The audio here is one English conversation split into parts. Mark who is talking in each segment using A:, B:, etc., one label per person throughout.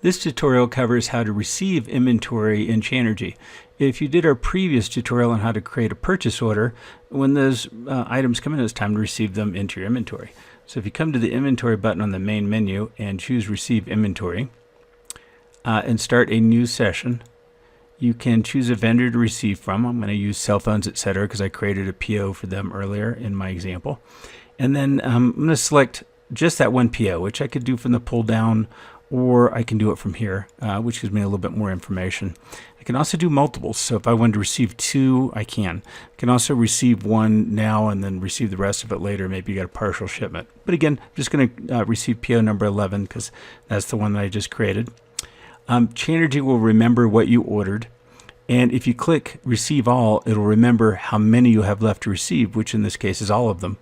A: This tutorial covers how to receive inventory in Channergy. If you did our previous tutorial on how to create a purchase order, when those items come in, it's time to receive them into your inventory. So if you come to the inventory button on the main menu and choose receive inventory and start a new session, you can choose a vendor to receive from. I'm going to use cell phones, etc., because I created a PO for them earlier in my example. And then I'm going to select just that one PO, which I could do from the pull down, or I can do it from here, which gives me a little bit more information. I can also do multiples. So if I wanted to receive two, I can. I can also receive one now and then receive the rest of it later. Maybe you got a partial shipment. But again, I'm just going to receive PO number 11 because that's the one that I just created. Channergy will remember what you ordered. And if you click receive all, it'll remember how many you have left to receive, which in this case is all of them.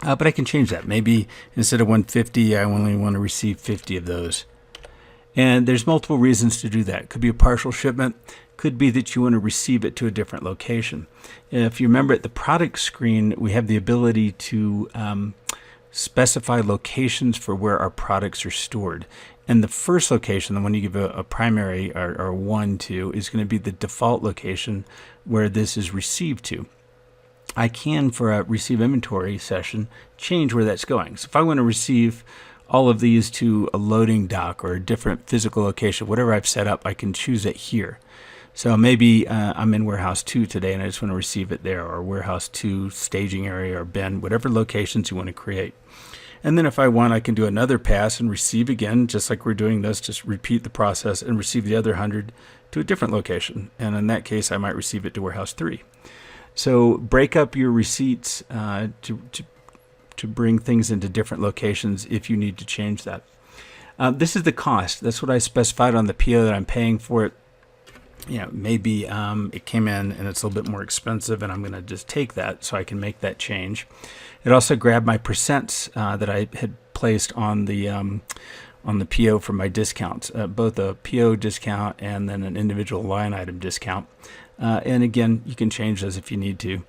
A: But I can change that. Maybe instead of 150, I only want to receive 50 of those. And there's multiple reasons to do that. Could be a partial shipment. Could be that you want to receive it to a different location. If you remember at the product screen, we have the ability to specify locations for where our products are stored. And the first location, the one you give a primary or one to, is going to be the default location where this is received to. I can, for a receive inventory session, change where that's going. So if I want to receive all of these to a loading dock or a different physical location, whatever I've set up, I can choose it here. So maybe I'm in warehouse 2 today and I just want to receive it there, or warehouse 2 staging area or bin, whatever locations you want to create. And then if I want, I can do another pass and receive again, just like we're doing this, just repeat the process and receive the other 100 to a different location. And in that case, I might receive it to warehouse 3. So break up your receipts to bring things into different locations if you need to change that. This is the cost. That's what I specified on the PO that I'm paying for it. Maybe it came in and it's a little bit more expensive, and I'm going to just take that so I can make that change. It also grabbed my percents that I had placed on the PO for my discounts, both a PO discount and then an individual line item discount. And again, you can change those if you need to.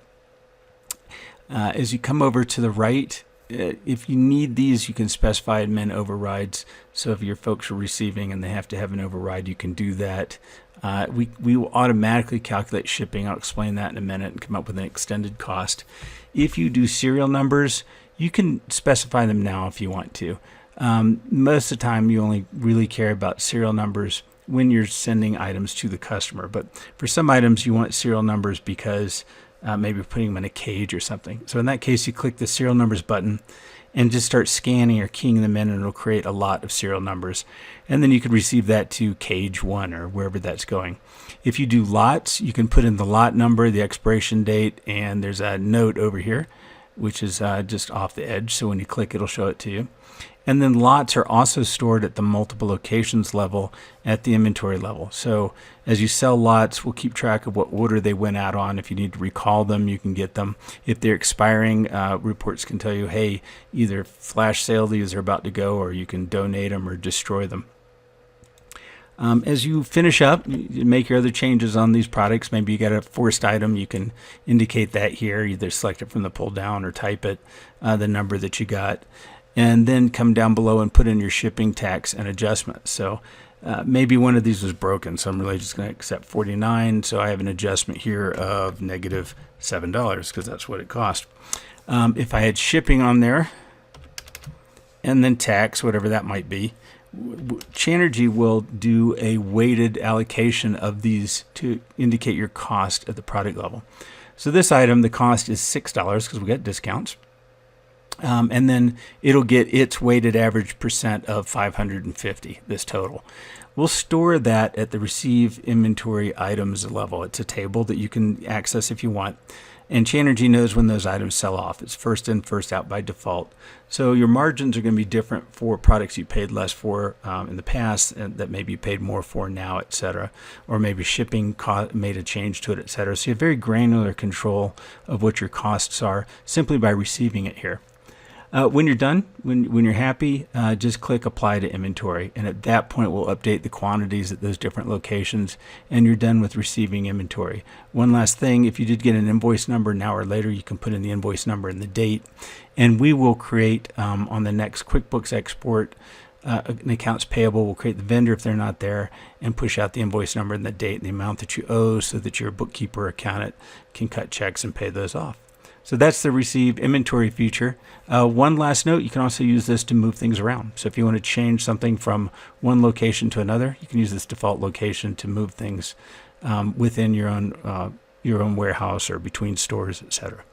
A: As you come over to the right, if you need these, you can specify admin overrides. So if your folks are receiving and they have to have an override, you can do that. We will automatically calculate shipping. I'll explain that in a minute and come up with an extended cost. If you do serial numbers, you can specify them now if you want to. Most of the time, you only really care about serial numbers when you're sending items to the customer. But for some items, you want serial numbers because maybe putting them in a cage or something. So in that case, you click the serial numbers button and just start scanning or keying them in, and it'll create a lot of serial numbers. And then you could receive that to cage 1 or wherever that's going. If you do lots, you can put in the lot number, the expiration date, and there's a note over here, which is just off the edge. So when you click, it'll show it to you. And then lots are also stored at the multiple locations level at the inventory level. So as you sell lots, we'll keep track of what order they went out on. If you need to recall them, you can get them. If they're expiring, reports can tell you, hey, either flash sale these are about to go, or you can donate them or destroy them. As you finish up, you make your other changes on these products. Maybe you got a forced item, you can indicate that here, either select it from the pull down or type it, the number that you got. And then come down below and put in your shipping tax and adjustment. So maybe one of these was broken, so I'm really just going to accept 49. So I have an adjustment here of -$7 because that's what it cost. If I had shipping on there and then tax, whatever that might be, Channergy will do a weighted allocation of these to indicate your cost at the product level. So this item, the cost is $6 because we got discounts. And then it'll get its weighted average percent of 550, this total. We'll store that at the receive inventory items level. It's a table that you can access if you want. And Channergy knows when those items sell off. It's first in, first out by default. So your margins are going to be different for products you paid less for in the past and that maybe you paid more for now, etc. Or maybe shipping made a change to it, etc. So you have very granular control of what your costs are simply by receiving it here. When you're done, when you're happy, just click apply to inventory, and at that point we'll update the quantities at those different locations, and you're done with receiving inventory. One last thing, if you did get an invoice number now or later, you can put in the invoice number and the date, and we will create on the next QuickBooks export an accounts payable will create the vendor if they're not there and push out the invoice number and the date and the amount that you owe so that your bookkeeper or accountant can cut checks and pay those off. So that's the receive inventory feature. One last note, you can also use this to move things around. So if you want to change something from one location to another, you can use this default location to move things within your own warehouse or between stores, etc.